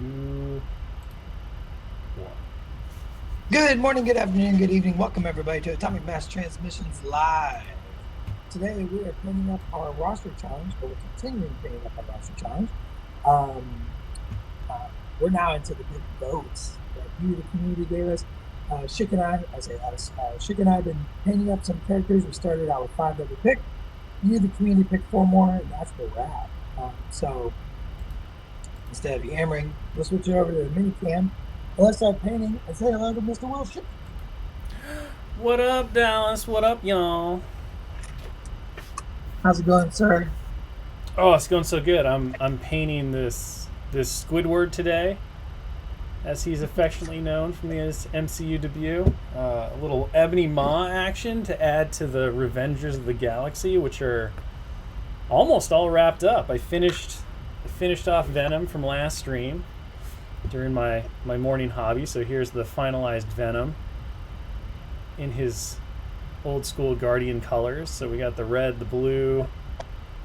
Two, one. Good morning, good afternoon, good evening. Welcome everybody to Atomic Mass Transmissions Live. Today we are painting up our roster challenge, or we're continuing painting up our roster challenge. Um, we're now into the big votes that you, the community, gave us. Schick and I say us, Schick and I have been painting up some characters. We started out with 5 that we picked. You, the community, picked 4 more, and that's where we're at. So instead of yammering, we'll switch it over to the mini cam. Let's start painting and say hello to Mr. Will Schick. What up, Dallas? What up, y'all? How's it going, sir? Oh, it's going so good. I'm painting this Squidward today, as he's affectionately known from his MCU debut. A little Ebony Maw action to add to the Revengers of the Galaxy, which are almost all wrapped up. I finished off Venom from last stream during my morning hobby. So here's the finalized Venom in his old school Guardian colors. So we got the red, the blue,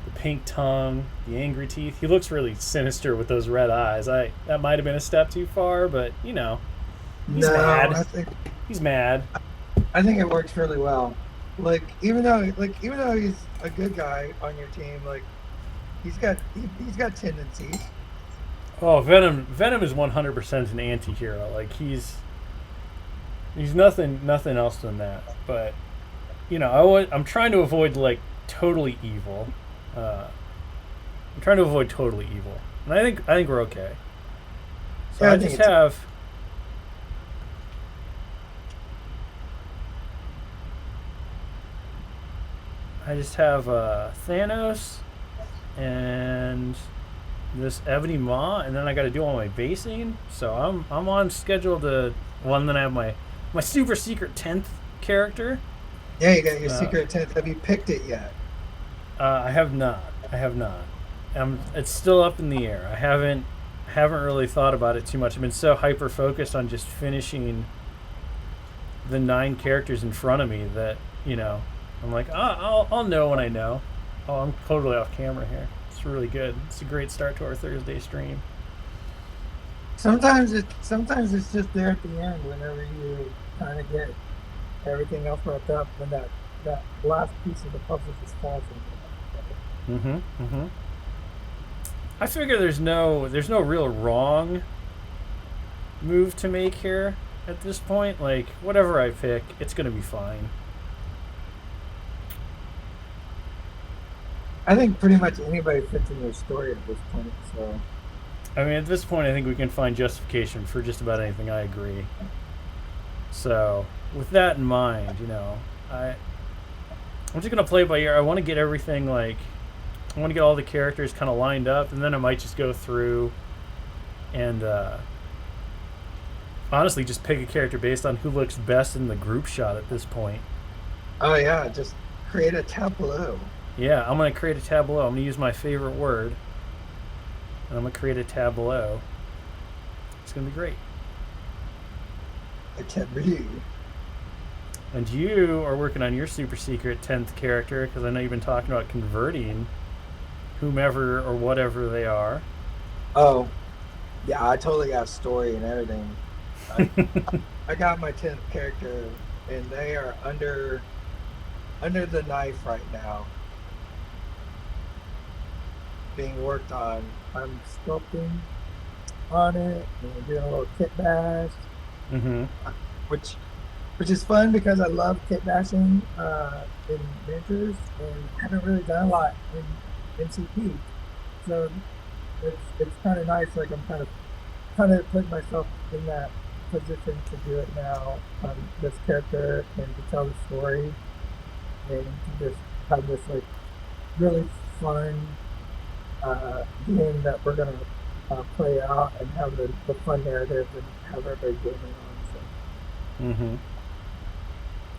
the pink tongue, the angry teeth. He looks really sinister with those red eyes. That might have been a step too far, but he's No, mad. He's mad. I think it works really well. Even though he's a good guy on your team, he's got tendencies. Oh, Venom is 100% an anti-hero. Like he's nothing else than that. But I'm trying to avoid like totally evil. I'm trying to avoid totally evil, and I think we're okay. So Yeah, I just have. Thanos and this Ebony Maw, and then I got to do all my basing. So I'm on schedule to then I have my super secret 10th character. Yeah, you got your secret 10th. Have you picked it yet? I have not. It's still up in the air. I haven't really thought about it too much. I've been so hyper focused on just finishing the 9 characters in front of me that I'm like, I'll know when I know. Oh, I'm totally off camera here. It's really good. It's a great start to our Thursday stream. Sometimes it's just there at the end whenever you kind of get everything else wrapped up, when that last piece of the puzzle just falls into Mm-hmm. Mm-hmm. I figure there's no real wrong move to make here at this point. Like whatever I pick, it's gonna be fine. I think pretty much anybody fits in their story at this point. So I mean, at this point, I think we can find justification for just about anything. I agree. So with that in mind, I'm just gonna play it by ear. I want to get everything I want to get all the characters kind of lined up, and then I might just go through and honestly just pick a character based on who looks best in the group shot at this point. oh yeah, just create a tableau. Yeah, I'm going to create a tableau. I'm going to use my favorite word, and I'm going to create a tableau. It's going to be great. A tableau. And you are working on your super secret 10th character, because I know you've been talking about converting whomever or whatever they are. Oh, yeah, I totally got a story and everything. I got my 10th character, and they are under the knife right now, being worked on. I'm sculpting on it and doing a little kit bash, Mm-hmm. which is fun because I love kit bashing in miniatures and haven't really done a lot in MCP. So it's kind of nice. Like I'm kind of putting myself in that position to do it now on this character and to tell the story and to just have this like really fun game that we're gonna play out and have the fun narrative and have everybody gaming on. So. Mm-hmm.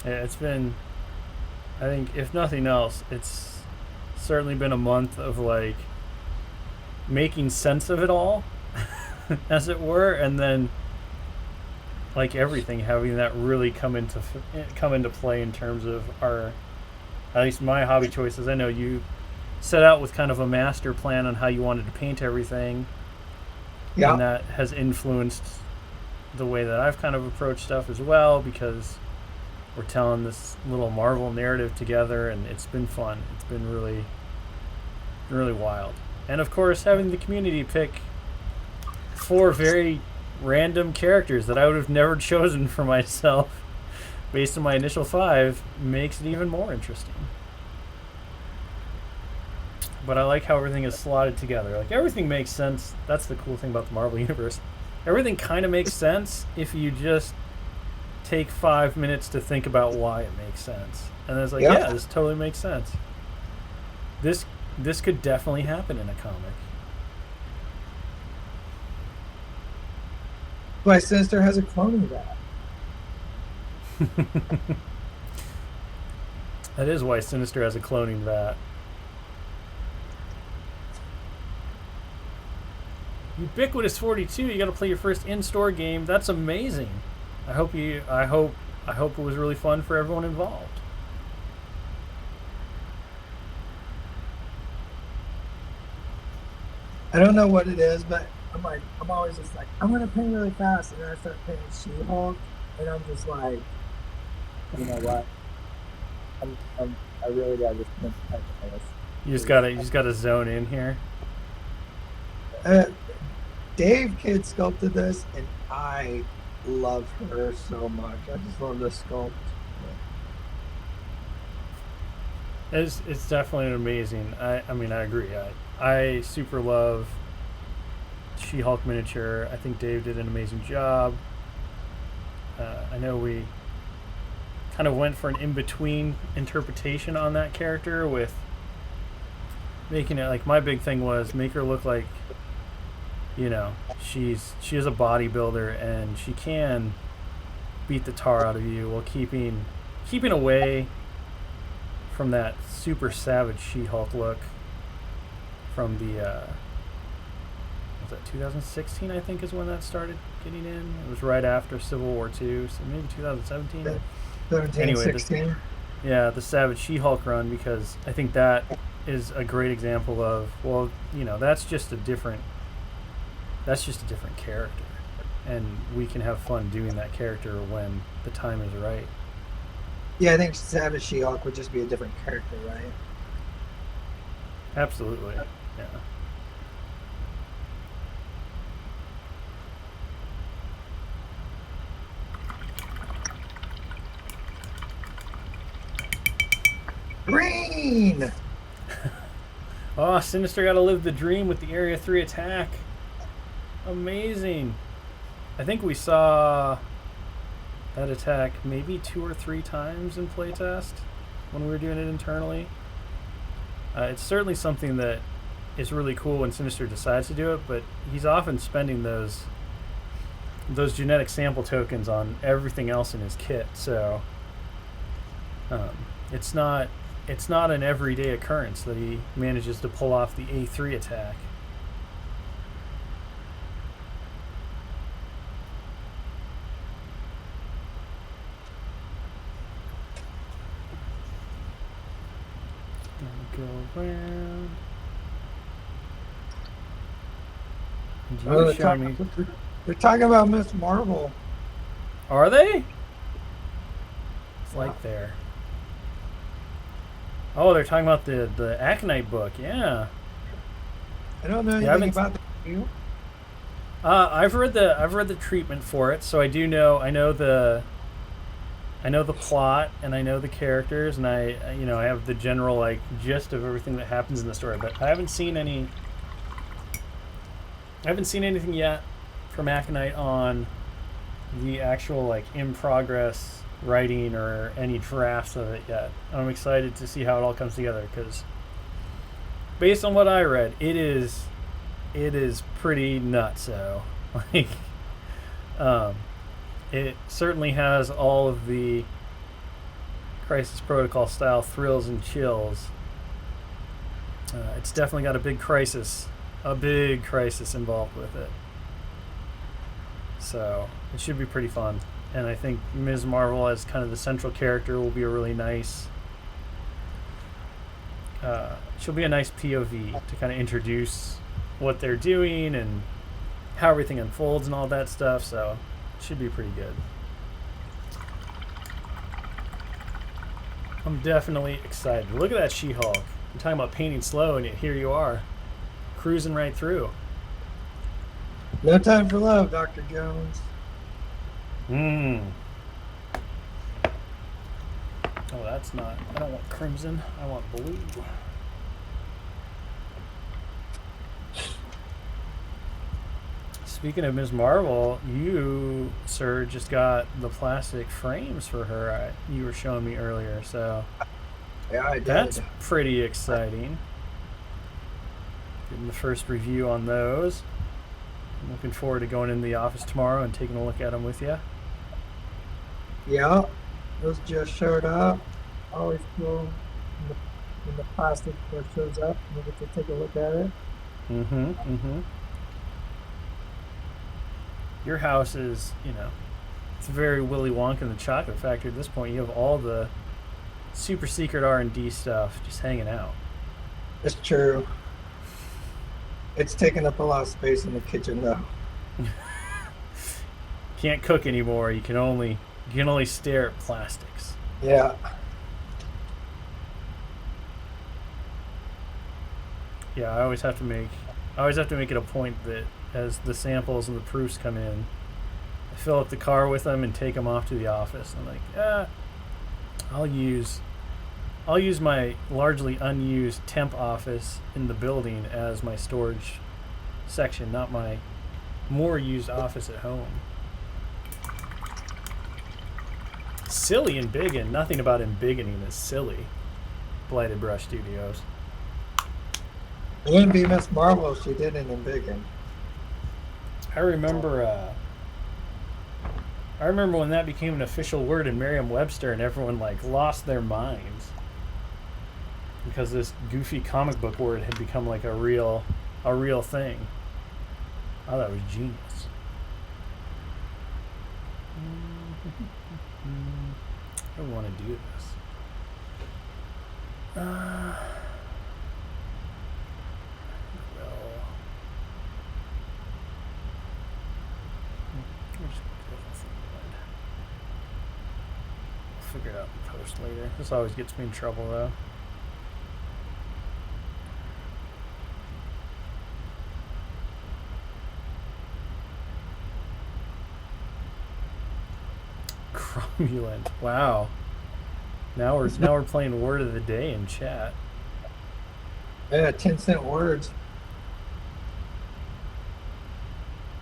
Yeah, it's been, I think, if nothing else, it's certainly been a month of making sense of it all, as it were, and then everything having that really come into play in terms of our, at least my hobby choices. I know you set out with kind of a master plan on how you wanted to paint everything, and Yeah. that has influenced the way that I've kind of approached stuff as well, because we're telling this little Marvel narrative together, and it's been fun. It's been really, really wild. And of course, having the community pick 4 very random characters that I would have never chosen for myself based on my initial 5 makes it even more interesting. But I like how everything is slotted together. Like, everything makes sense. That's the cool thing about the Marvel Universe. Everything kind of makes sense if you just take 5 minutes to think about why it makes sense. And then it's like, yeah, this totally makes sense. This could definitely happen in a comic. My sister has a cloning that. That is why Sinister has a cloning vat. Ubiquitous 42, you got to play your first in-store game. That's amazing. I hope it was really fun for everyone involved. I don't know what it is, but I'm always just like, I'm gonna paint really fast, and then I start painting She-Hulk, and I'm just like, you know what? I really gotta just this. You just gotta zone in here. Dave Kidd sculpted this, and I love her so much. I just love this sculpt. It's definitely amazing. I mean, I agree. I super love She-Hulk miniature. I think Dave did an amazing job. I know we kind of went for an in-between interpretation on that character with making it, like, my big thing was make her look like, you know, she is a bodybuilder and she can beat the tar out of you while keeping away from that super savage She-Hulk look from the was that 2016, I think, is when that started getting in. It was right after Civil War II, so maybe 2017. 17, 16. The Savage She-Hulk run, because I think that is a great example of, well, you know, that's just a different character, and we can have fun doing that character when the time is right. Yeah, I think Savage She-Hulk would just be a different character, right? Absolutely, yeah. Green! Oh, Sinister got to live the dream with the Area 3 attack. Amazing. I think we saw that attack maybe 2 or 3 times in playtest when we were doing it internally. It's certainly something that is really cool when Sinister decides to do it, but he's often spending those genetic sample tokens on everything else in his kit, so it's not an everyday occurrence that he manages to pull off the A3 attack. Go around. They're talking about Miss Marvel. Are they? It's like there. Oh, they're talking about the Aconite book. Yeah. I don't know anything about the review. I've read the treatment for it, so I do know. I know the plot, and I know the characters, and I have the general, like, gist of everything that happens in the story. But I haven't seen anything yet from Aconite on the actual, like, in progress writing or any drafts of it yet. I'm excited to see how it all comes together, because based on what I read, it is pretty nutso. Like, it certainly has all of the Crisis Protocol style thrills and chills. It's definitely got a big crisis involved with it. So it should be pretty fun. And I think Ms. Marvel as kind of the central character will be a really nice... she'll be a nice POV to kind of introduce what they're doing and how everything unfolds and all that stuff. So it should be pretty good. I'm definitely excited. Look at that She-Hulk. I'm talking about painting slow, and yet here you are, cruising right through. No time for love, Dr. Jones. Oh, that's not. I don't want crimson. I want blue. Speaking of Ms. Marvel, you, sir, just got the plastic frames for her. You were showing me earlier, so Yeah, I did. that's pretty exciting. Getting the first review on those. I'm looking forward to going into the office tomorrow and taking a look at them with you. Yeah, those just showed up. Always cool when the plastic first shows up and we get to take a look at it. Your house is, it's very Willy Wonka and the Chocolate Factory at this point. You have all the super secret R&D stuff just hanging out. It's true. It's taking up a lot of space in the kitchen, though. Can't cook anymore. You can only stare at plastics. Yeah. Yeah, I always have to make it a point that as the samples and the proofs come in, I fill up the car with them and take them off to the office. I'm like, I'll use my largely unused temp office in the building as my storage section, not my more used office at home. Silly embiggen. Nothing about embiggening is silly. Blighted Brush Studios. It wouldn't be Miss Marvel if she didn't embiggen. I remember when that became an official word in Merriam-Webster and everyone lost their minds because this goofy comic book word had become a real thing. I thought it was genius. I don't want to do this. Figure it out in post later. This always gets me in trouble though. Cromulent. Wow. Now we're playing word of the day in chat. Yeah, 10-cent words.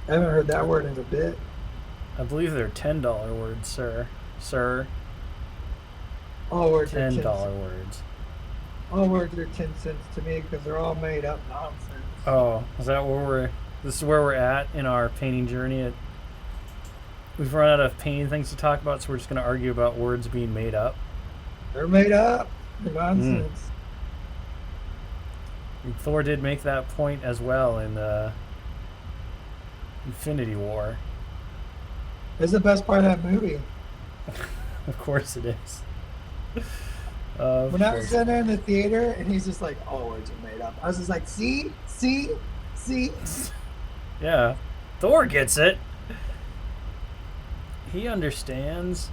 I haven't heard that word in a bit. I believe they're $10 words, sir. Sir. All words are $10 words. All words are 10 cents to me because they're all made up nonsense. Oh, is that this is where we're at in our painting journey? We've run out of painting things to talk about, so we're just going to argue about words being made up. They're made up. They're nonsense. And Thor did make that point as well in Infinity War. It's the best part of that movie. Of course it is. When I was sitting there in the theater and he's just like, all words are made up. I was just like, see? Yeah. Thor gets it. He understands.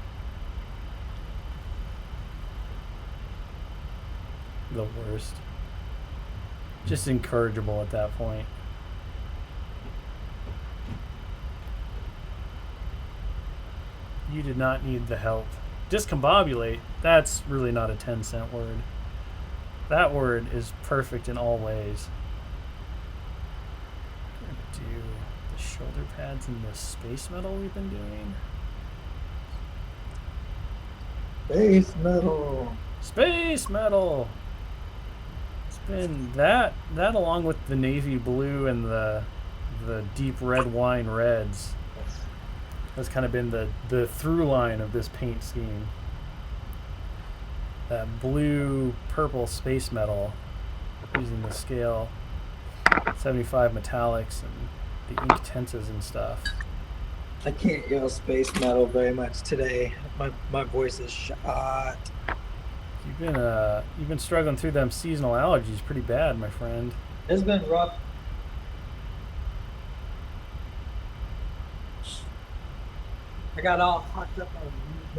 The worst. Just incorrigible at that point. You did not need the help. Discombobulate, that's really not a 10-cent word. That word is perfect in all ways. I'm going to do the shoulder pads and the space metal we've been doing. Space metal. Space metal! It's been that along with the navy blue and the deep red wine reds. That's kind of been the through line of this paint scheme. That blue purple space metal using the scale 75 metallics and the ink tenses and stuff. I can't yell space metal very much today. My voice is shot. You've been struggling through them seasonal allergies pretty bad, my friend. It's been rough. I got all hopped up on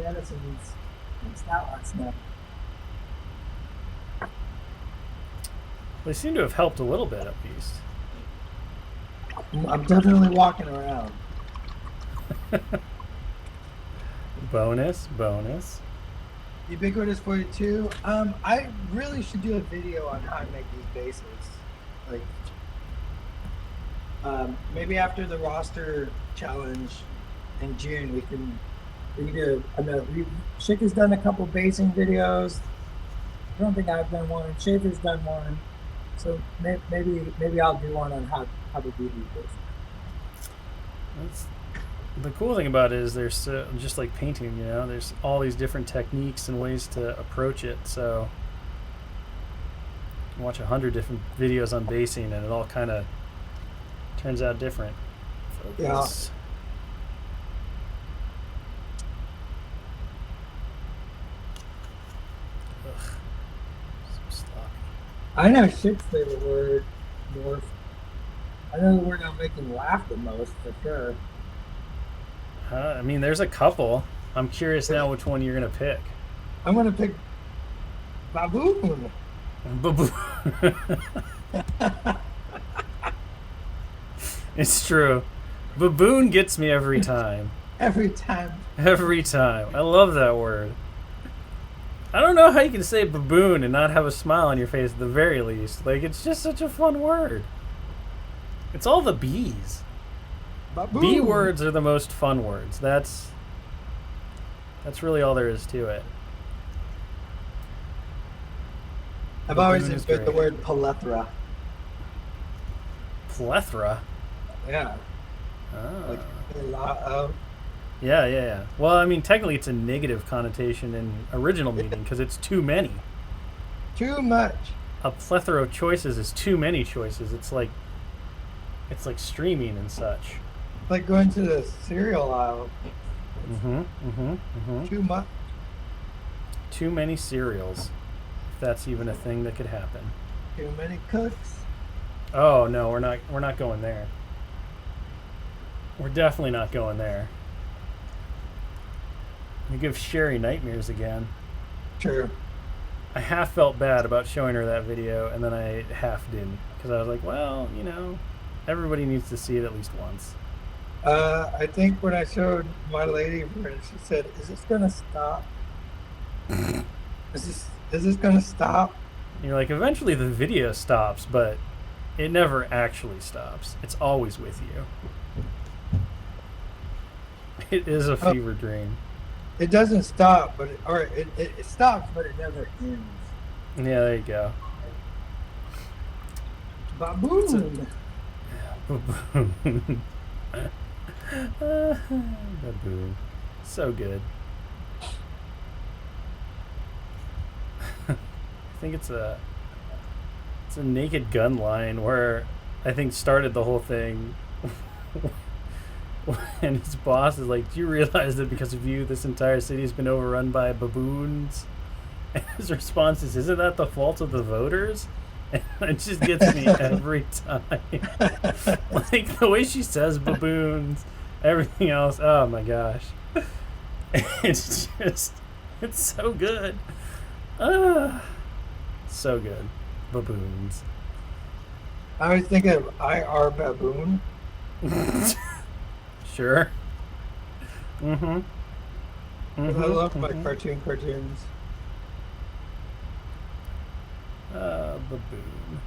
medicines and stout last night. They seem to have helped a little bit, at least. I'm definitely walking around. Bonus, bonus. Ubiquitous 42. I really should do a video on how to make these bases. Like, maybe after the roster challenge in June, we do another. Schick has done a couple basing videos. I don't think I've done one. Schaefer's done one. So maybe I'll do one on how to do these bases. That's, the cool thing about it is there's just like painting, you know, there's all these different techniques and ways to approach it. So you can watch 100 different videos on basing and it all kind of turns out different. Focus. Yeah. Ugh. So sloppy. I know Schick's favorite word, morph. I know the word I'm making laugh the most, for sure. I mean, there's a couple. I'm curious now which one you're going to pick. I'm going to pick baboon. Baboon. It's true. Baboon gets me every time. Every time. Every time. I love that word. I don't know how you can say baboon and not have a smile on your face at the very least. Like, it's just such a fun word. It's all the B's. Baboon. B words are the most fun words. That's really all there is to it. I've always enjoyed the word plethora. Plethora? Yeah. Ah. Like a lot of. Yeah. Well, I mean, technically it's a negative connotation in original meaning because it's too many. Too much. A plethora of choices is too many choices. It's like streaming and such. Like going to the cereal aisle. Too much. Too many cereals. If that's even a thing that could happen. Too many cooks. Oh no, we're not going there. We're definitely not going there. You give Sherry nightmares again. True. I half felt bad about showing her that video, and then I half didn't. Because I was like, well, you know, everybody needs to see it at least once. I think when I showed my lady friend, she said, "Is this gonna stop? Is this gonna stop?" And you're like, eventually the video stops, but it never actually stops. It's always with you. It is a fever dream. It doesn't stop, but it stops, but it never ends. Yeah, there you go. Baboon. Baboon. Baboon. So good. I think it's a Naked Gun line where I think started the whole thing. And his boss is like, "Do you realize that because of you, this entire city has been overrun by baboons?" And his response is, "Isn't that the fault of the voters?" And it just gets me every time. Like the way she says baboons, everything else. Oh my gosh, it's so good. So good. Baboons. I always think of IR baboon. Sure. Mm-hmm. I love my cartoons. Baboon.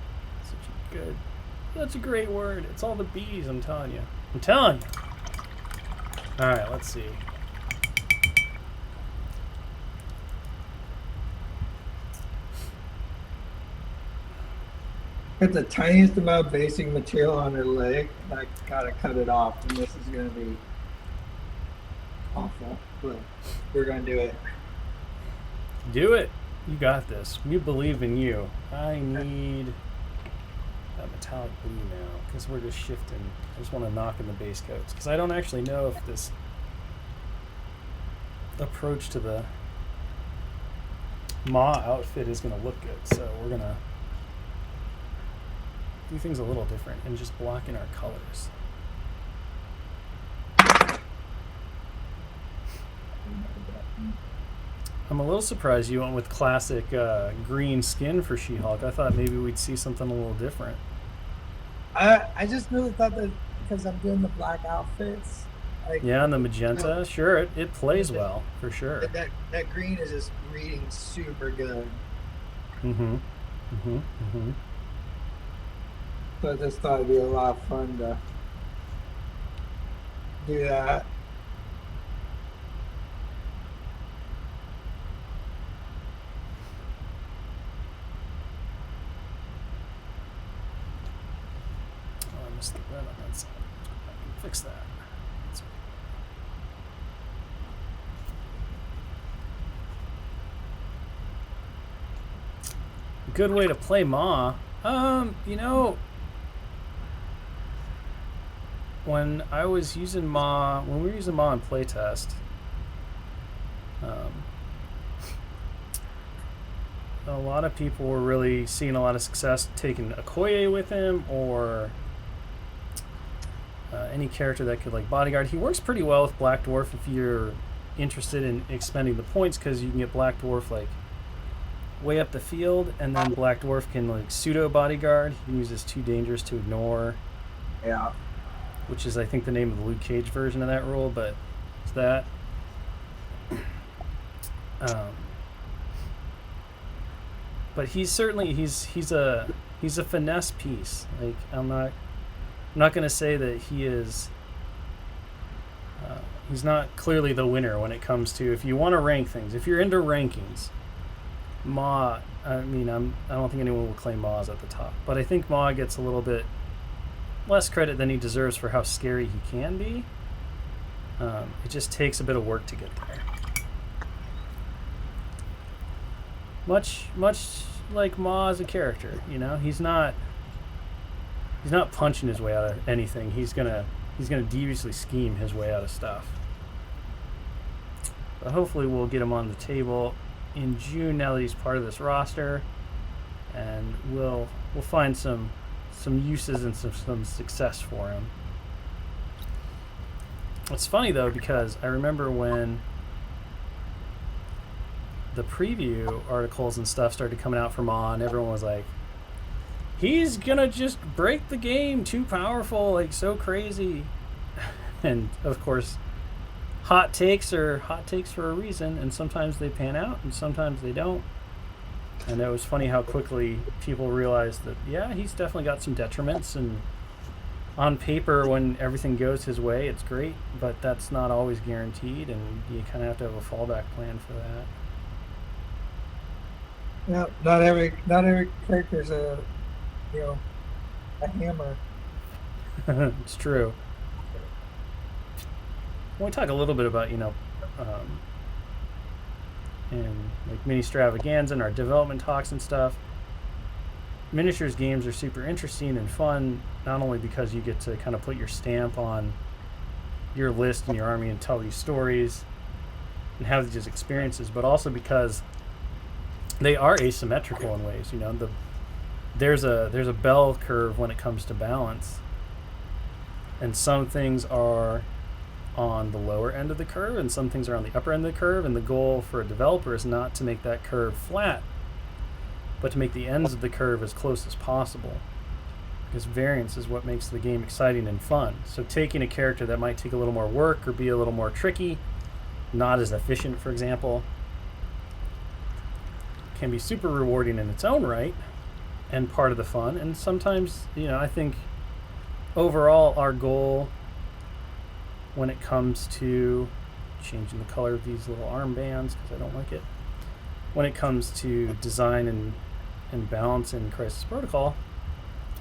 Such a great word. It's all the B's, I'm telling you. Alright, let's see. Got the tiniest amount of basing material on her leg, and I gotta cut it off, and this is gonna be awful, but we're gonna do it. Do it. You got this. We believe in you. I need that metallic blue now, because we're just shifting. I just want to knock in the base coats, because I don't actually know if this approach to the Ma outfit is going to look good, so we're going to do things a little different and just block in our colors. I'm a little surprised you went with classic green skin for She-Hulk. I thought maybe we'd see something a little different. I just really thought that because I'm doing the black outfits, like Yeah, and the no, magenta, sure, it plays that, well for sure. that green is just reading super good. Mm-hmm. Mm-hmm. Mm-hmm. So I just thought it'd be a lot of fun to do that. Oh, I missed the red on that side. I can fix that. That's a good way to play Ma. You know, when I was using Ma, when we were using Ma in playtest, um, a lot of people were really seeing a lot of success taking Okoye with him, or any character that could like bodyguard. He works pretty well with Black Dwarf if you're interested in expending the points, because you can get Black Dwarf like way up the field, and then Black Dwarf can like pseudo bodyguard. He can use his too dangerous to ignore, Yeah. which is I think the name of the Luke Cage version of that rule, but it's that. Um, but he's certainly he's a finesse piece. Like I'm not gonna say that he is. He's not clearly the winner when it comes to, if you want to rank things. If you're into rankings, Ma. I mean, I don't think anyone will claim Ma's at the top, but I think Ma gets a little bit less credit than he deserves for how scary he can be. It just takes a bit of work to get there. Much like Ma as a character, you know, he's not punching his way out of anything. He's gonna deviously scheme his way out of stuff. But hopefully we'll get him on the table in June now that he's part of this roster, and we'll find some uses and some success for him. It's funny though, because I remember when the preview articles and stuff started coming out from On, everyone was like, he's gonna just break the game, too powerful, like so crazy. And of course, hot takes are hot takes for a reason, and sometimes they pan out and sometimes they don't. And it was funny how quickly people realized that, yeah, he's definitely got some detriments, and on paper, when everything goes his way, it's great, but that's not always guaranteed, and you kind of have to have a fallback plan for that. Yeah. Not every character's a a hammer. It's true. When we talk a little bit about, in like mini extravaganza and our development talks and stuff, miniatures games are super interesting and fun, not only because you get to kind of put your stamp on your list and your army and tell these stories and have these experiences, but also because they are asymmetrical in ways. There's a bell curve when it comes to balance, and some things are on the lower end of the curve and some things are on the upper end of the curve, and the goal for a developer is not to make that curve flat, but to make the ends of the curve as close as possible, because variance is what makes the game exciting and fun. So taking a character that might take a little more work or be a little more tricky, not as efficient, for example, can be super rewarding in its own right and part of the fun. And sometimes, I think overall our goal when it comes to changing the color of these little armbands, because I don't like it, when it comes to design and balance in Crisis Protocol,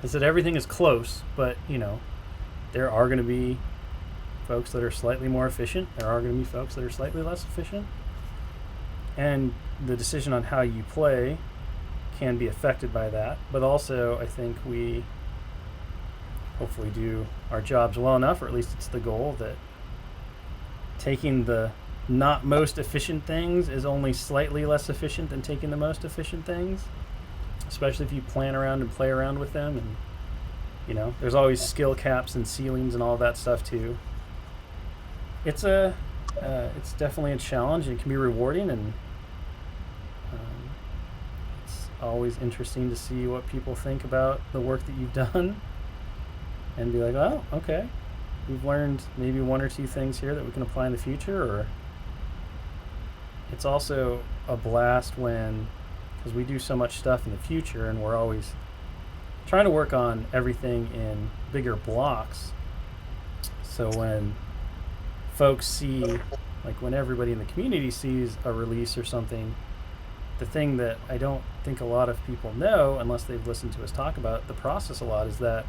is that everything is close, but there are going to be folks that are slightly more efficient, there are going to be folks that are slightly less efficient, and the decision on how you play can be affected by that. But also, I think we hopefully do our jobs well enough, or at least it's the goal, that taking the not most efficient things is only slightly less efficient than taking the most efficient things, especially if you plan around and play around with them. And there's always skill caps and ceilings and all that stuff too. It's a It's definitely a challenge. It can be rewarding, and it's always interesting to see what people think about the work that you've done, and be like, oh, okay, we've learned maybe one or two things here that we can apply in the future. Or it's also a blast when, because we do so much stuff in the future, and we're always trying to work on everything in bigger blocks. So when folks see, like when everybody in the community sees a release or something, the thing that I don't think a lot of people know, unless they've listened to us talk about the process a lot, is that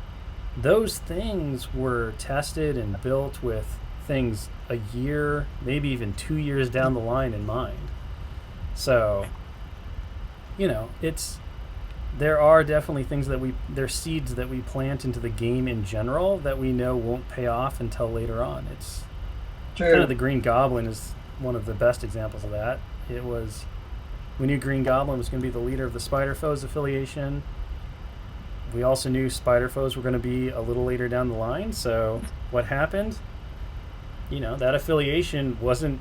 those things were tested and built with things a year, maybe even 2 years down the line in mind. So, there are definitely things that they're seeds that we plant into the game in general that we know won't pay off until later on. It's kind of the Green Goblin is one of the best examples of that. We knew Green Goblin was going to be the leader of the Spider Foes affiliation. We also knew Spider Foes were going to be a little later down the line. So what happened? That affiliation wasn't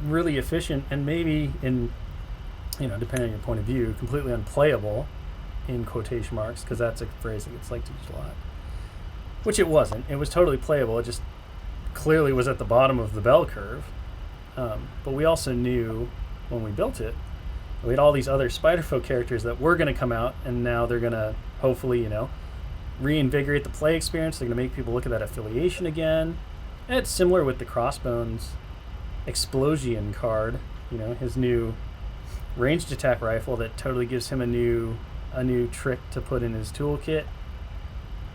really efficient, and maybe depending on your point of view, completely unplayable, in quotation marks, because that's a phrase that gets liked to use a lot. Which it wasn't. It was totally playable. It just clearly was at the bottom of the bell curve. But we also knew when we built it, we had all these other Spider-Folk characters that were going to come out, and now they're going to hopefully, reinvigorate the play experience. They're going to make people look at that affiliation again. And it's similar with the Crossbones Explosion card, his new ranged attack rifle that totally gives him a new trick to put in his toolkit,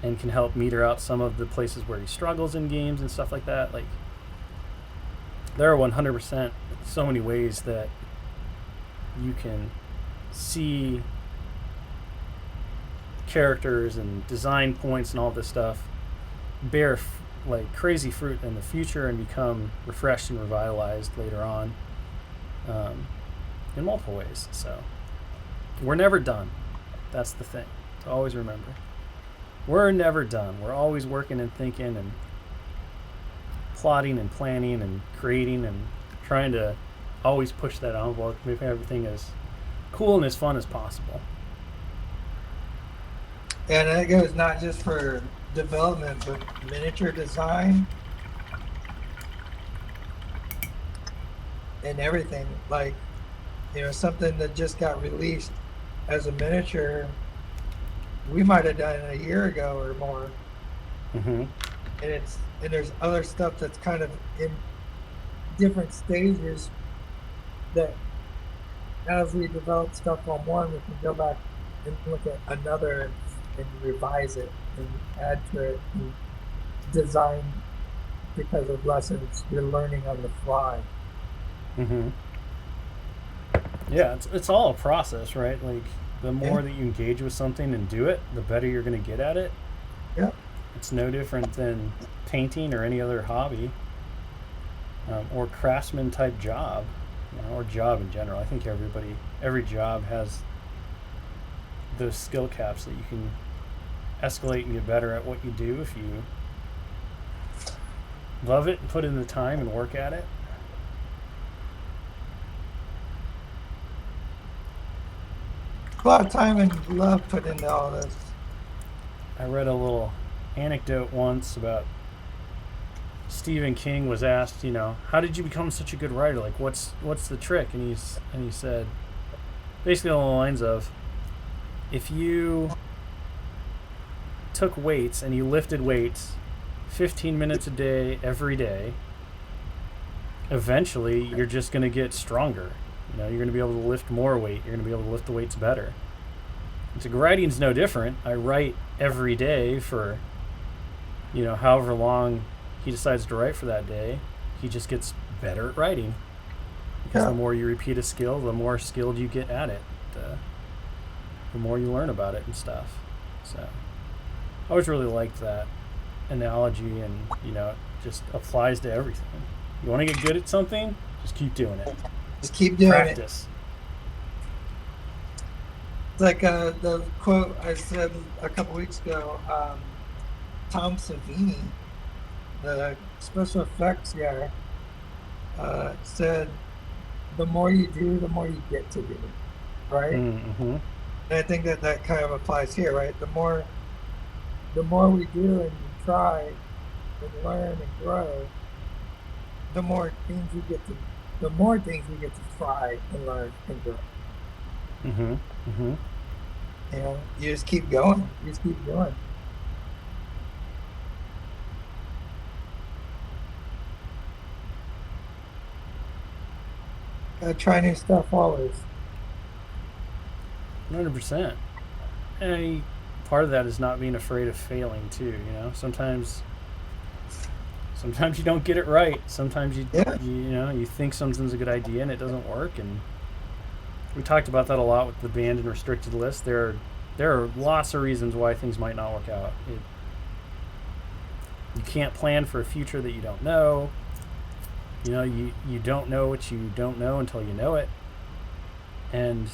and can help meter out some of the places where he struggles in games and stuff like that. Like, there are 100% so many ways that you can see characters and design points and all this stuff bear like crazy fruit in the future and become refreshed and revitalized later on, in multiple ways. So we're never done. That's the thing to always remember. We're never done. We're always working and thinking and plotting and planning and creating and trying to always push that envelope, make everything as cool and as fun as possible. And that goes not just for development, but miniature design and everything. Like, something that just got released as a miniature, we might have done a year ago or more. Mm-hmm. And there's other stuff that's kind of in different stages that, as we develop stuff on one, we can go back and look at another and revise it and add to it and design because of lessons you're learning on the fly. Mm-hmm. Yeah, it's all a process, right? Like, the more that you engage with something and do it, the better you're going to get at it. Yeah. It's no different than painting or any other hobby, or craftsman type job, or job in general. I think every job has those skill caps that you can escalate and get better at what you do if you love it and put in the time and work at it. A lot of time and love put into all this. I read a little anecdote once about Stephen King was asked, how did you become such a good writer? Like, what's the trick? And he said, basically along the lines of, if you took weights and you lifted weights 15 minutes a day every day, eventually you're just going to get stronger. You're going to be able to lift more weight. You're going to be able to lift the weights better. So writing's no different. I write every day for, however long he decides to write for that day. He just gets better at writing. Because the more you repeat a skill, the more skilled you get at it. The more you learn about it and stuff. So I always really liked that analogy, and, it just applies to everything. You want to get good at something? Just keep doing it. Just keep doing Practice. It's like the quote I said a couple weeks ago. Tom Savini, the special effects guy, said, the more you do, the more you get to do, right? Mm-hmm. And I think that that kind of applies here, right? The more we do and we try and learn and grow, the more things we get to, the more things we get to try and learn and grow. Mm-hmm. Mm-hmm. You just keep going. You just keep going. Gotta try new stuff always. 100%. And part of that is not being afraid of failing too. Sometimes you don't get it right. Sometimes Yeah. you think something's a good idea and it doesn't work. And we talked about that a lot with the banned and restricted list. There are lots of reasons why things might not work out. You can't plan for a future that you don't know. You don't know what you don't know until you know it. And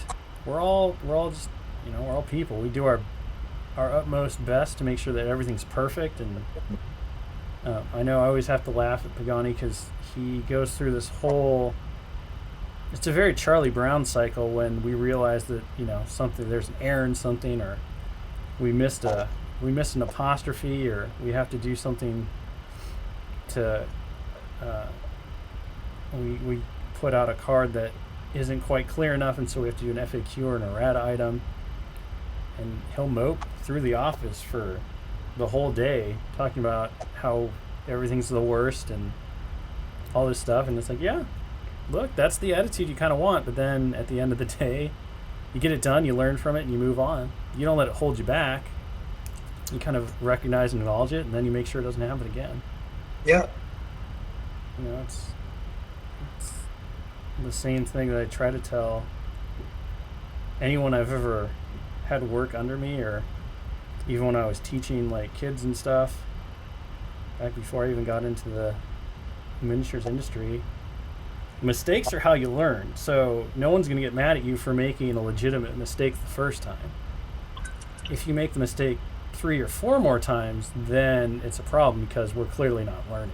we're all just we're all people. We do our utmost best to make sure that everything's perfect. And I know I always have to laugh at Pagani because he goes through this whole. It's a very Charlie Brown cycle when we realize that something there's an error in something, or we missed an apostrophe, or we have to do something to uh, we put out a card that isn't quite clear enough, and so we have to do an FAQ or an errata item, and he'll mope through the office for the whole day talking about how everything's the worst and all this stuff. And it's like, yeah, look, that's the attitude you kind of want, but then at the end of the day, you get it done, you learn from it, and you move on. You don't let it hold you back. You kind of recognize and acknowledge it, and then you make sure it doesn't happen again. Yeah. It's the same thing that I try to tell anyone I've ever had work under me, or even when I was teaching like kids and stuff back before I even got into the miniatures industry. Mistakes are how you learn, so no one's going to get mad at you for making a legitimate mistake the first time. If you make the mistake 3 or 4 more times, then it's a problem because we're clearly not learning.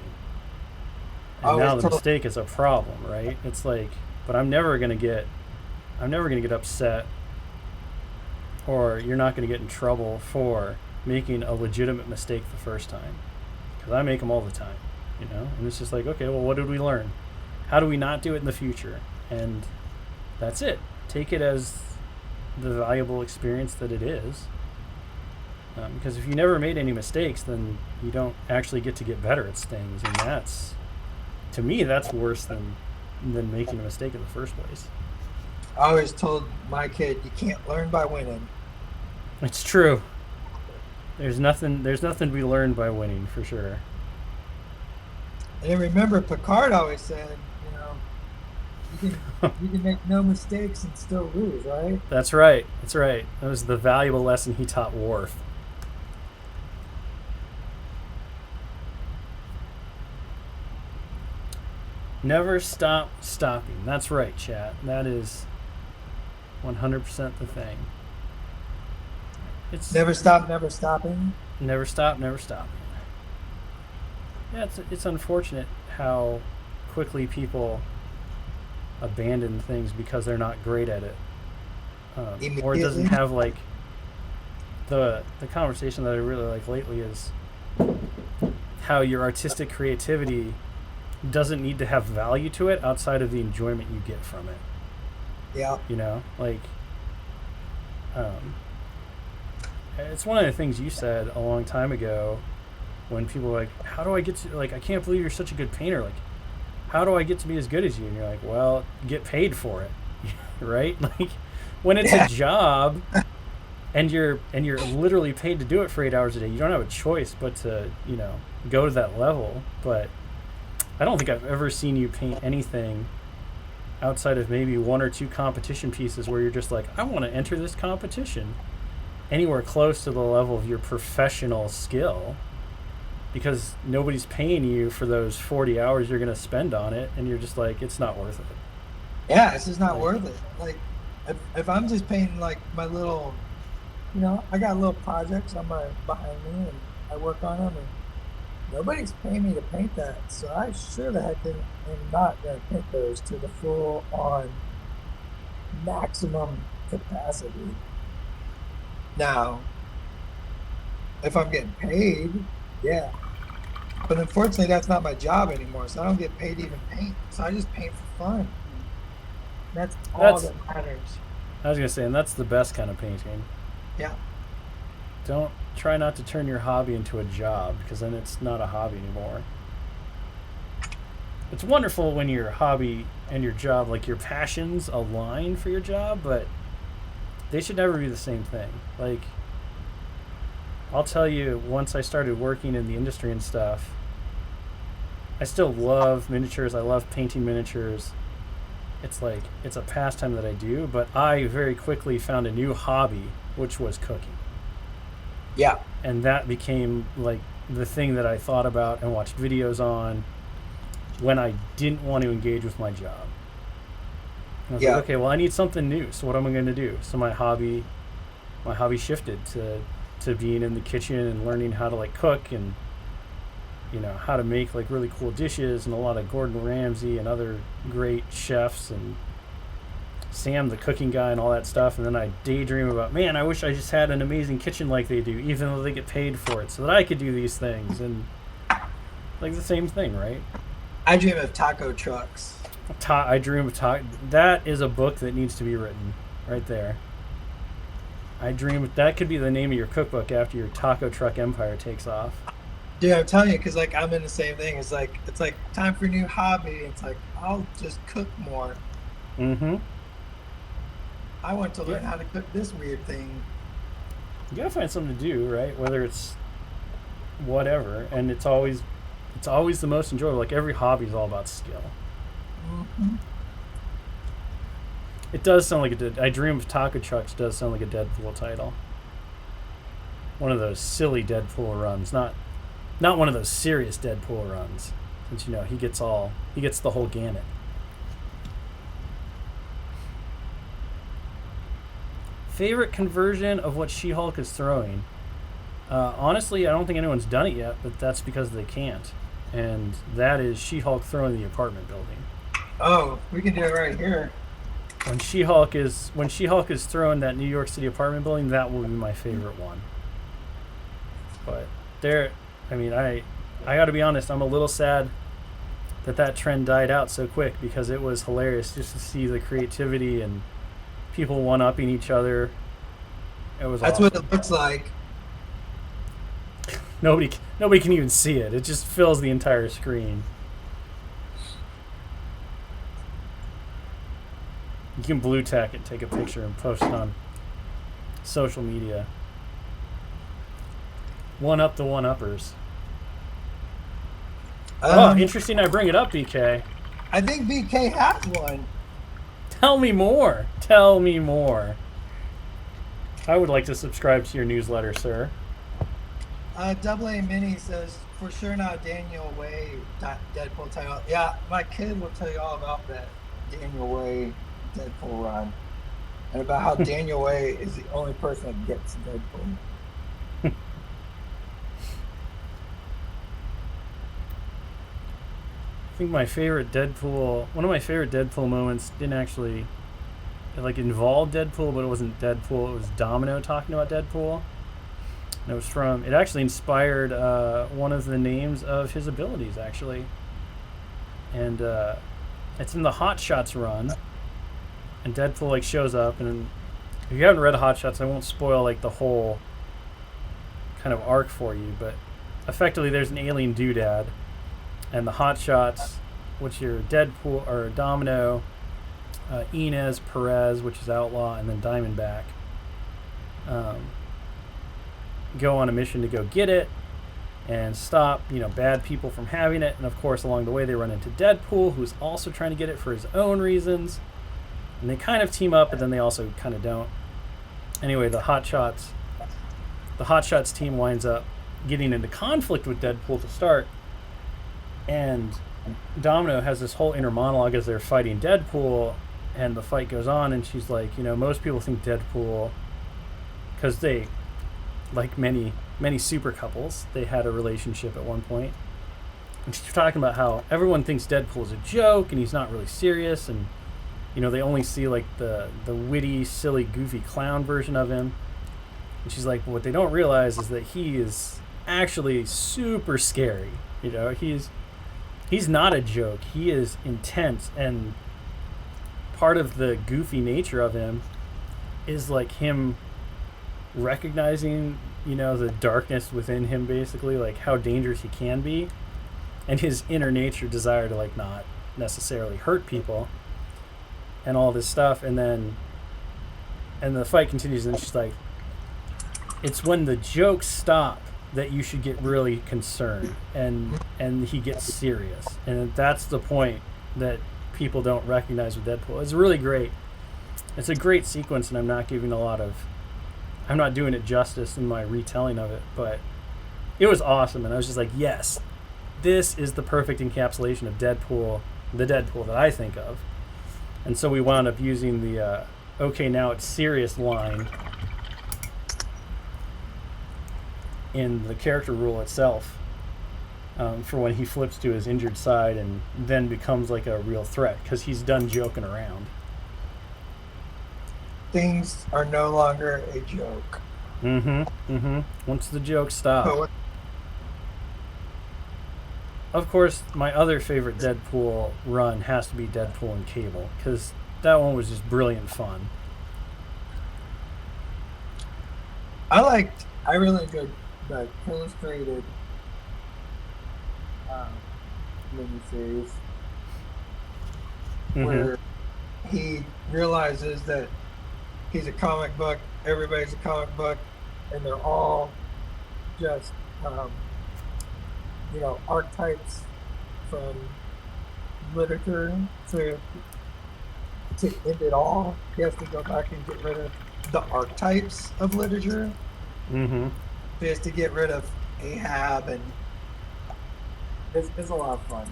And now the mistake is a problem, right? It's like, but I'm never gonna get upset, or you're not gonna get in trouble for making a legitimate mistake the first time, because I make them all the time, And it's just like, okay, well, what did we learn? How do we not do it in the future? And that's it. Take it as the valuable experience that it is. Because if you never made any mistakes, then you don't actually get to get better at things, and that's, to me, that's worse than making a mistake in the first place. I always told my kid, you can't learn by winning. It's true. There's nothing to be learned by winning, for sure. And then remember, Picard always said, you can make no mistakes and still lose, right? That's right. That was the valuable lesson he taught Worf. Never stop stopping. That's right, chat. That is 100% the thing. It's never stop, never stopping. Never stop, never stopping. Yeah, it's unfortunate how quickly people abandon things because they're not great at it, or it doesn't have like the conversation that I really like lately is how your artistic creativity doesn't need to have value to it outside of the enjoyment you get from it. Yeah. It's one of the things you said a long time ago when people were like, how do I get to, like, I can't believe you're such a good painter. Like, how do I get to be as good as you? And you're like, well, get paid for it. Right? Like, when it's a job and you're literally paid to do it for 8 hours a day, you don't have a choice but to, go to that level. But I don't think I've ever seen you paint anything outside of maybe 1 or 2 competition pieces where you're just like, I want to enter this competition, anywhere close to the level of your professional skill, because nobody's paying you for those 40 hours you're going to spend on it, and you're just like, it's not worth it. Yeah, it's just not worth it. Like, if I'm just painting like my little, I got little projects on behind me, and I work on them, and Nobody's paying me to paint that, so I sure the heck am not going to paint those to the full on maximum capacity. Now, if I'm getting paid, yeah. But unfortunately, that's not my job anymore, so I don't get paid to even paint. So I just paint for fun. That's all That's that matters. I was gonna say, and that's the best kind of painting. Yeah. Don't try not to turn your hobby into a job, because then it's not a hobby anymore. It's wonderful when your hobby and your job, like your passions, align for your job, but they should never be the same thing. Like, I'll tell you, once I started working in the industry and stuff, I still love miniatures. I love painting miniatures. It's like, it's a pastime that I do, but I very quickly found a new hobby, which was cooking. Yeah. And that became like the thing that I thought about and watched videos on when I didn't want to engage with my job. And I was Yeah. like, okay, well, I need something new. So what am I going to do? So my hobby shifted to being in the kitchen and learning how to like cook and how to make like really cool dishes, and a lot of Gordon Ramsay and other great chefs and Sam the cooking guy and all that stuff. And then I daydream about, man, I wish I just had an amazing kitchen like they do, even though they get paid for it, so that I could do these things. And like the same thing, right? I dream of taco trucks. I dream of that is a book that needs to be written right there. I dream that could be the name of your cookbook after your taco truck empire takes off. Dude, I'm telling you, because like I'm in the same thing. It's like time for a new hobby. It's like I'll just cook more. Mm-hmm. I want to learn Yeah. how to cook this weird thing. You gotta find something to do, right? Whether it's whatever, and it's always the most enjoyable. Like every hobby is all about skill. Hmm. It does sound like I dream of taco trucks. Does sound like a Deadpool title. One of those silly Deadpool runs, not one of those serious Deadpool runs. Since he gets the whole gamut. Favorite conversion of what She-Hulk is throwing. Honestly, I don't think anyone's done it yet, but that's because they can't. And that is She-Hulk throwing the apartment building. Oh, we can do it right here. When She-Hulk is throwing that New York City apartment building, that will be my favorite one. But I got to be honest, I'm a little sad that trend died out so quick, because it was hilarious just to see the creativity and people one-upping each other. It was That's awesome. what it looks like. Nobody can even see it. It just fills the entire screen. You can blue tack it, take a picture, and post it on social media. One up the one-uppers. Interesting I bring it up, BK. I think BK has one. Tell me more. Tell me more. I would like to subscribe to your newsletter, sir. Double A Mini says, for sure not Daniel Way Deadpool title. Yeah, my kid will tell you all about that Daniel Way Deadpool run. And about how Daniel Way is the only person that gets Deadpool. I think one of my favorite Deadpool moments didn't actually like involve Deadpool, but it wasn't Deadpool. It was Domino talking about Deadpool. And it actually inspired one of the names of his abilities, actually. And it's in the Hot Shots run. And Deadpool like shows up, and if you haven't read Hot Shots, I won't spoil like the whole kind of arc for you, but effectively there's an alien doodad, and the Hot Shots, which are Deadpool or Domino, Inez, Perez, which is Outlaw, and then Diamondback, go on a mission to go get it and stop bad people from having it. And of course, along the way they run into Deadpool, who's also trying to get it for his own reasons, and they kind of team up, but then they also kind of don't. Anyway, the Hot Shots team winds up getting into conflict with Deadpool to start, and Domino has this whole inner monologue as they're fighting Deadpool, and the fight goes on, and she's like, most people think Deadpool, because they, like many many super couples. They had a relationship at one point. And she's talking about how everyone thinks Deadpool is a joke and he's not really serious, and they only see like the witty, silly, goofy clown version of him. And she's like, but what they don't realize is that he is actually super scary. He's not a joke. He is intense, and part of the goofy nature of him is like him recognizing, the darkness within him, basically, like how dangerous he can be, and his inner nature desire to like not necessarily hurt people and all this stuff. And the fight continues, and she's like, it's when the jokes stop that you should get really concerned, and he gets serious, and that's the point that people don't recognize with Deadpool. It's really great. It's a great sequence, and I'm not doing it justice in my retelling of it, but it was awesome, and I was just like, yes, this is the perfect encapsulation of Deadpool, the Deadpool that I think of. And so we wound up using the okay, now it's serious line in the character rule itself, for when he flips to his injured side and then becomes like a real threat because he's done joking around. Things are no longer a joke. Once the jokes stop. Of course, my other favorite Deadpool run has to be Deadpool and Cable, because that one was just brilliant fun. I really enjoyed the illustrated miniseries where he realizes that he's a comic book, everybody's a comic book, and they're all just archetypes from literature. To end it all, he has to go back and get rid of the archetypes of literature. He has to get rid of Ahab, and it's a lot of fun.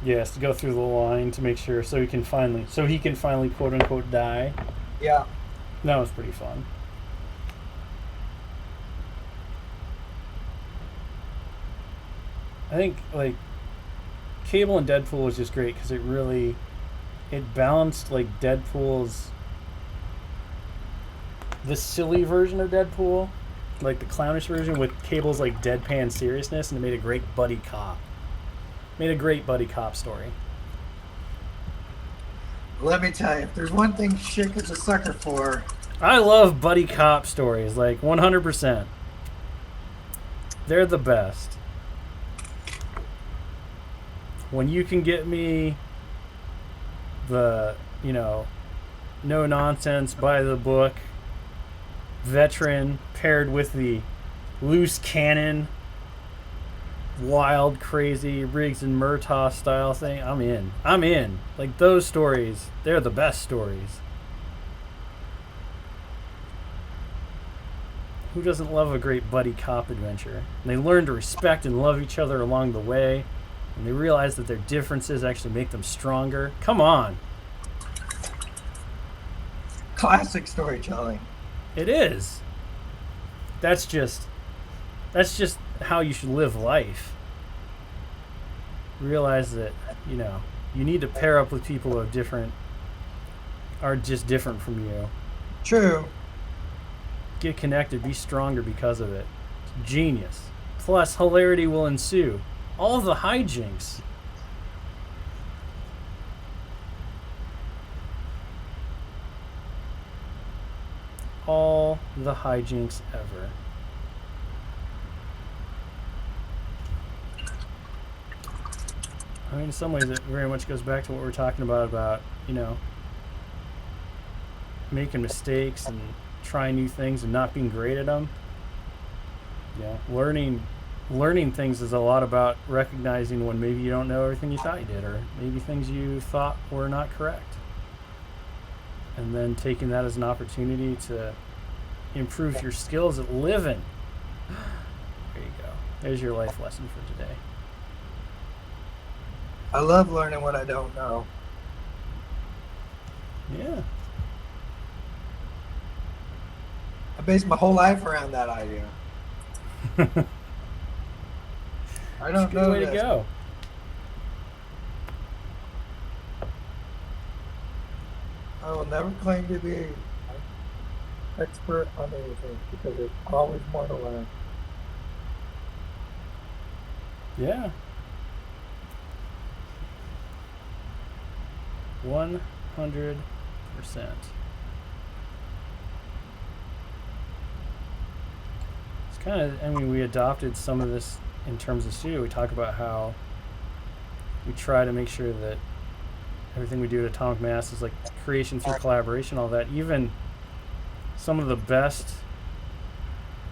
Yes, to go through the line to make sure so he can finally quote unquote die. Yeah. That was pretty fun. I think like Cable and Deadpool was just great because it balanced like Deadpool's the silly version of Deadpool, like the clownish version, with Cable's like deadpan seriousness, and it made a great buddy cop. Story. Let me tell you, if there's one thing Schick is a sucker for, I love buddy cop stories, like 100%. They're the best. When you can get me the, no nonsense, by the book veteran paired with the loose cannon, wild, crazy Riggs and Murtaugh style thing, I'm in. Like, those stories, they're the best stories. Who doesn't love a great buddy cop adventure? And they learn to respect and love each other along the way, and they realize that their differences actually make them stronger. Come on. Classic storytelling. It is. That's just how you should live life. Realize that, you need to pair up with people who are just different from you. True. Get connected, be stronger because of it. It's genius. Plus, hilarity will ensue. All the hijinks. All the hijinks ever. I mean, in some ways, it very much goes back to what we were talking about, making mistakes and trying new things and not being great at them. Learning things is a lot about recognizing when maybe you don't know everything you thought you did, or maybe things you thought were not correct. And then taking that as an opportunity to improve your skills at living. There you go. There's your life lesson for today. I love learning what I don't know. Yeah. I based my whole life around that idea. I It's a don't good know way to this. go. I will never claim to be an expert on anything because there's always more to learn. Yeah. 100%. It's kind of, I mean, we adopted some of this in terms of studio. We talk about how we try to make sure that everything we do at Atomic Mass is like creation through collaboration, all that. Even some of the best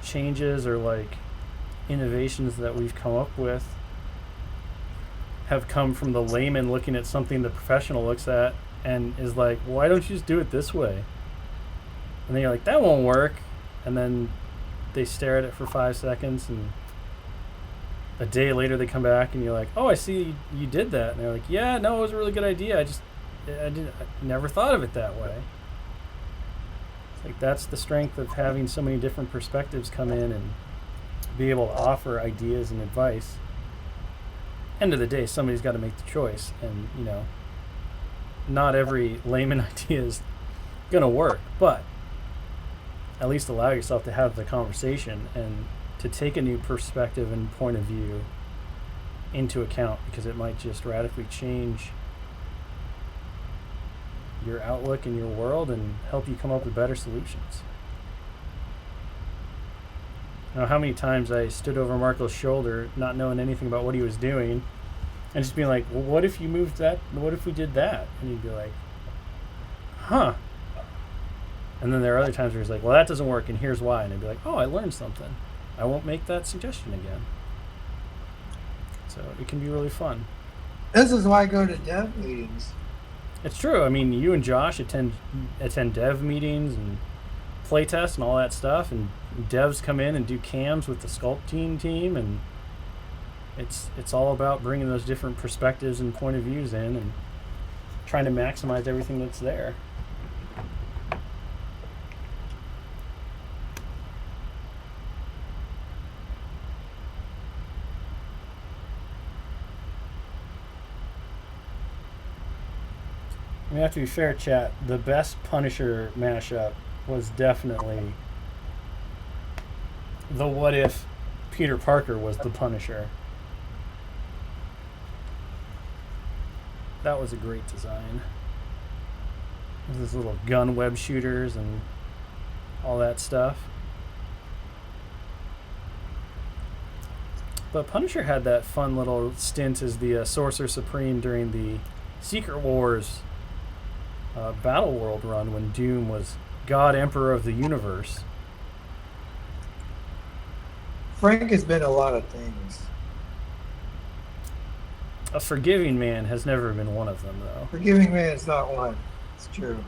changes or like innovations that we've come up with have come from the layman looking at something the professional looks at and is like, why don't you just do it this way? And then you're like, that won't work. And then they stare at it for 5 seconds, and a day later they come back and you're like, oh, I see you did that. And they're like, yeah, no, it was a really good idea. I never thought of it that way. It's like that's the strength of having so many different perspectives come in and be able to offer ideas and advice. End of the day, somebody's got to make the choice, and not every layman idea is gonna work, but at least allow yourself to have the conversation and to take a new perspective and point of view into account, because it might just radically change your outlook in your world and help you come up with better solutions. Now, how many times I stood over Marco's shoulder, not knowing anything about what he was doing, and just being like, well, what if you moved that? What if we did that? And he'd be like, huh. And then there are other times where he's like, well, that doesn't work, and here's why. And I'd be like, oh, I learned something. I won't make that suggestion again. So it can be really fun. This is why I go to dev meetings. It's true. I mean, you and Josh attend dev meetings and playtest and all that stuff, and devs come in and do cams with the sculpting team, and it's all about bringing those different perspectives and point of views in and trying to maximize everything that's there. We have to be fair, chat. The best Punisher mashup was definitely the what if Peter Parker was the Punisher. That was a great design. Those little gun web shooters and all that stuff. But Punisher had that fun little stint as the Sorcerer Supreme during the Secret Wars Battle World run when Doom was God Emperor of the Universe. Frank has been a lot of things. A forgiving man has never been one of them, though. Forgiving man is not one. It's true.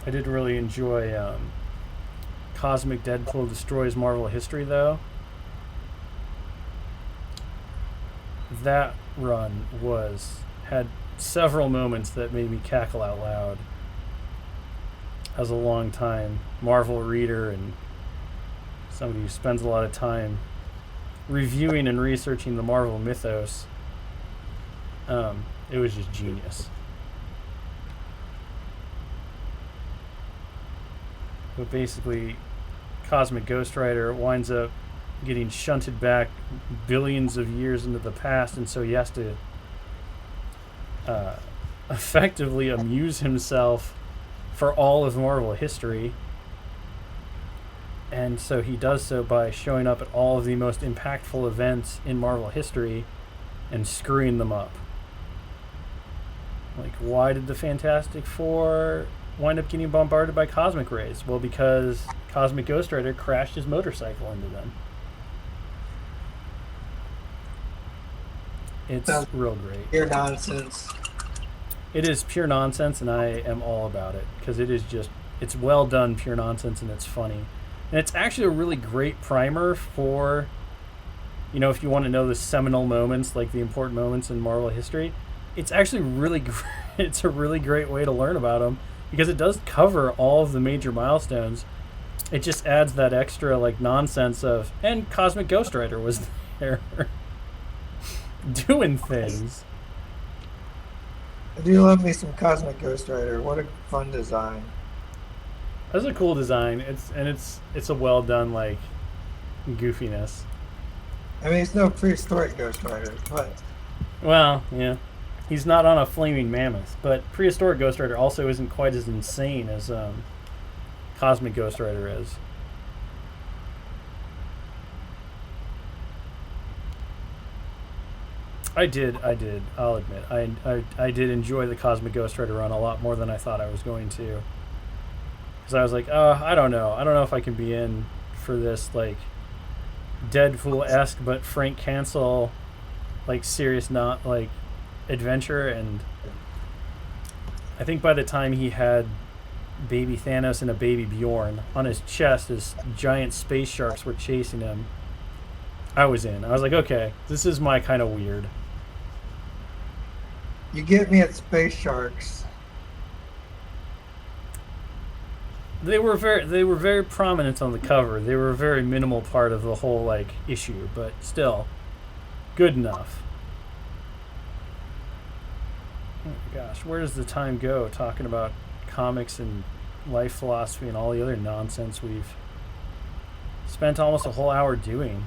I did really enjoy Cosmic Deadpool Destroys Marvel History, though. That run had several moments that made me cackle out loud. As a long time Marvel reader and somebody who spends a lot of time reviewing and researching the Marvel mythos, it was just genius. But basically, Cosmic Ghost Rider winds up getting shunted back billions of years into the past, and so he has to effectively amuse himself for all of Marvel history. And so he does so by showing up at all of the most impactful events in Marvel history and screwing them up. Like, why did the Fantastic Four wind up getting bombarded by cosmic rays? Well, because Cosmic Ghost Rider crashed his motorcycle into them. It's real great. Pure nonsense. It is pure nonsense, and I am all about it, because it is just, it's well done pure nonsense, and it's funny. And it's actually a really great primer for you know, if you want to know the seminal moments, like the important moments in Marvel history, it's actually really it's a really great way to learn about them because it does cover all of the major milestones. It just adds that extra like nonsense of, and Cosmic Ghost Rider was there doing things. I do love me some Cosmic Ghost Rider. What a fun design. That's a cool design. It's a well done like goofiness. I mean, it's no prehistoric Ghost Rider, but Well, yeah. He's not on a flaming mammoth, but prehistoric Ghost Rider also isn't quite as insane as Cosmic Ghost Rider is. I did. I'll admit, I did enjoy the Cosmic Ghost Rider run a lot more than I thought I was going to. Because I was like, I don't know if I can be in for this like Deadpool-esque but Frank Cancel, like serious not like adventure. And I think by the time he had baby Thanos and a baby Bjorn on his chest as giant space sharks were chasing him, I was in. I was like, okay, this is my kind of weird. you get me at Space Sharks. They were very prominent on the cover. They were a very minimal part of the whole like issue, but still good enough. Oh my gosh, where does the time go talking about comics and life philosophy and all the other nonsense we've spent almost a whole hour doing?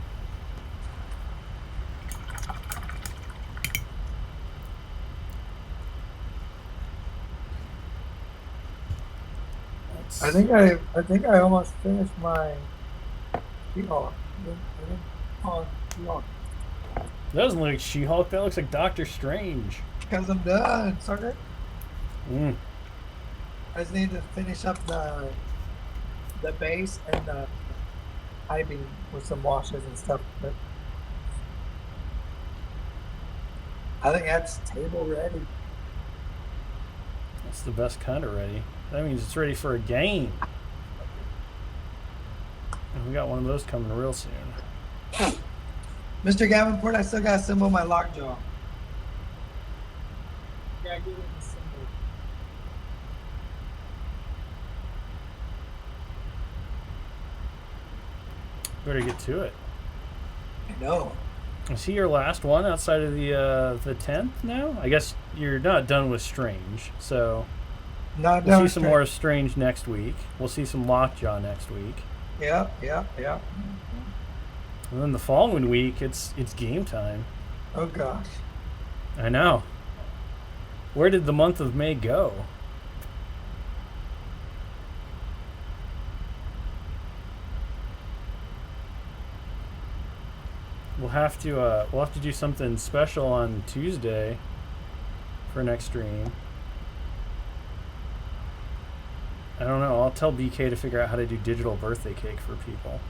I think I almost finished my She-Hulk. She-Hulk. That doesn't look like She-Hulk. That looks like Doctor Strange. Because I'm done, sucker. Mm. I just need to finish up the base and the piping with some washes and stuff. But I think that's table ready. That's the best kind of ready. That means it's ready for a game. And we got one of those coming real soon. Mr. Davenport, I still got to assemble my lockjaw. Yeah, give it a symbol. Better get to it. I know. Is he your last one outside of the 10th now? I guess you're not done with Strange, so Not we'll done. see some more Strange next week. We'll see some Lockjaw next week. Yep. And then the following week, it's game time. Oh gosh. I know. Where did the month of May go? We'll have to do something special on Tuesday for next stream. I don't know. I'll tell BK to figure out how to do digital birthday cake for people.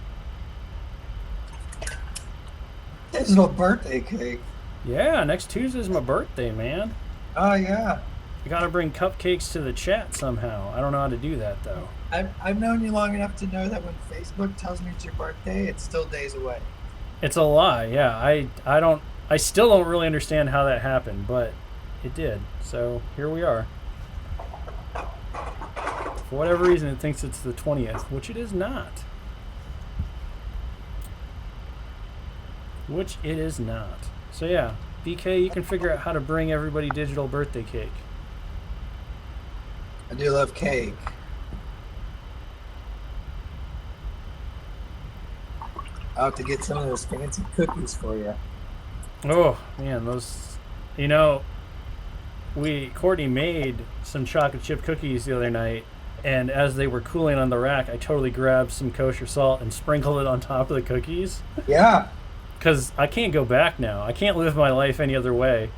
Digital birthday cake. Yeah, next Tuesday's my birthday, man. Oh yeah. I gotta bring cupcakes to the chat somehow. I don't know how to do that though. I've known you long enough to know that when Facebook tells me it's your birthday, it's still days away. It's a lie, yeah. I still don't really understand how that happened, but it did. So here we are. For whatever reason, it thinks it's the 20th, which it is not. Which it is not. So yeah, BK, you can figure out how to bring everybody digital birthday cake. I do love cake. I'll have to get some of those fancy cookies for you. Oh man, those, you know, Courtney made some chocolate chip cookies the other night, and as they were cooling on the rack, I totally grabbed some kosher salt and sprinkled it on top of the cookies. Yeah. Because I can't go back now. I can't live my life any other way.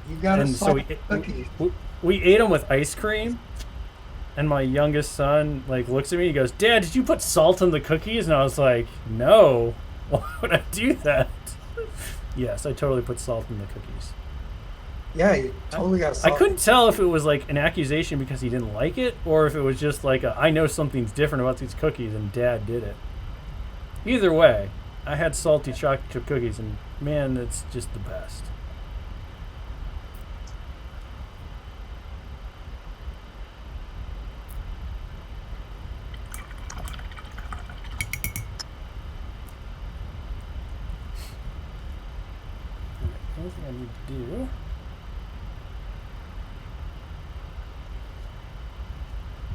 You got And to so salt cookies. we ate them with ice cream, and my youngest son like looks at me. He goes, "Dad, did you put salt on the cookies?" And I was like, "No. Why would I do that?" Yes, I totally put salt in the cookies. Yeah, you totally got to I salt. couldn't tell if it was like an accusation because he didn't like it, or if it was just like I know something's different about these cookies, and Dad did it. Either way, I had salty chocolate chip cookies, and man, that's just the best. The only thing I need to do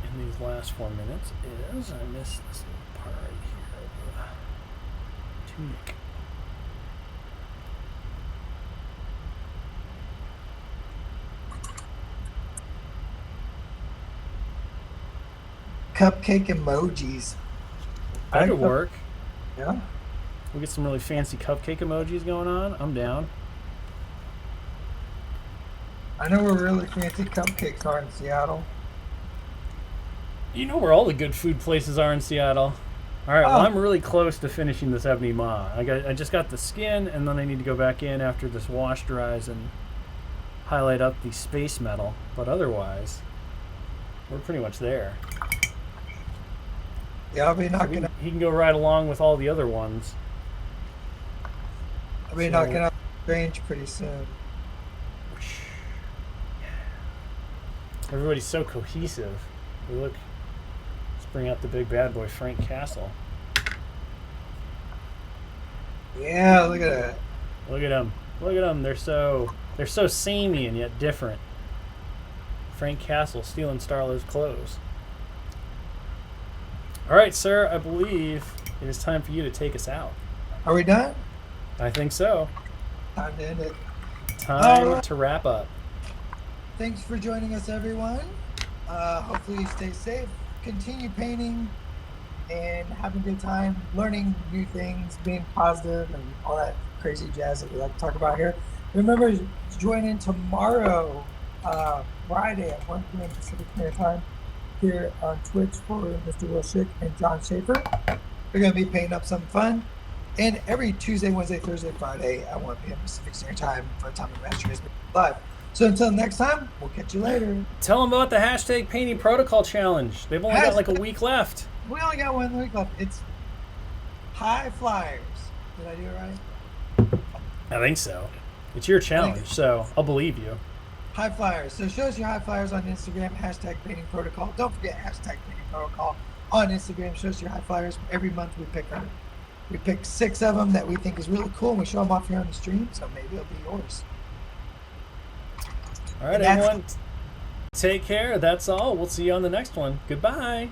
in these last 4 minutes is I missed this little part right here of the tunic. Cupcake emojis. That could work. Yeah. We'll get some really fancy cupcake emojis going on. I'm down. I know where really fancy cupcakes are in Seattle. You know where all the good food places are in Seattle. All right, well, I'm really close to finishing this ebony maw. I just got the skin, and then I need to go back in after this wash dries and highlight up the space metal. But otherwise, we're pretty much there. Yeah, I'll be knocking out. He can go right along with all the other ones. I'll be knocking out the range pretty soon. Everybody's so cohesive. Hey, look, let's bring out the big bad boy, Frank Castle. Yeah, look at that. Look at them. Look at them. They're so samey and yet different. Frank Castle stealing Starlo's clothes. All right, sir. I believe it is time for you to take us out. Are we done? I think so. Time to end it. Time to wrap up. Thanks for joining us, everyone. Hopefully you stay safe, continue painting, and having a good time, learning new things, being positive, and all that crazy jazz that we like to talk about here. Remember to join in tomorrow, Friday at 1 p.m. Pacific Standard Time here on Twitch for Mr. Will Schick and John Schaefer. We're going to be painting up something fun. And every Tuesday, Wednesday, Thursday, Friday at 1 p.m. Pacific Standard Time for Atomic Mass Transmission Live. So until next time, we'll catch you later. Tell them about the hashtag Painting Protocol Challenge. They've only got like a week left. We only got 1 week left. It's High Flyers. Did I do it right? I think so. It's your challenge, so I'll believe you. High Flyers. So show us your High Flyers on Instagram, hashtag Painting Protocol. Don't forget hashtag Painting Protocol on Instagram. Show us your High Flyers. Every month we pick 6 of them that we think is really cool, and we show them off here on the stream, so maybe it'll be yours. All right, everyone. Take care. That's all. We'll see you on the next one. Goodbye.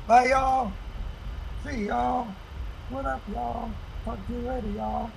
Bye, y'all. See y'all. What up, y'all? Talk to you later, y'all.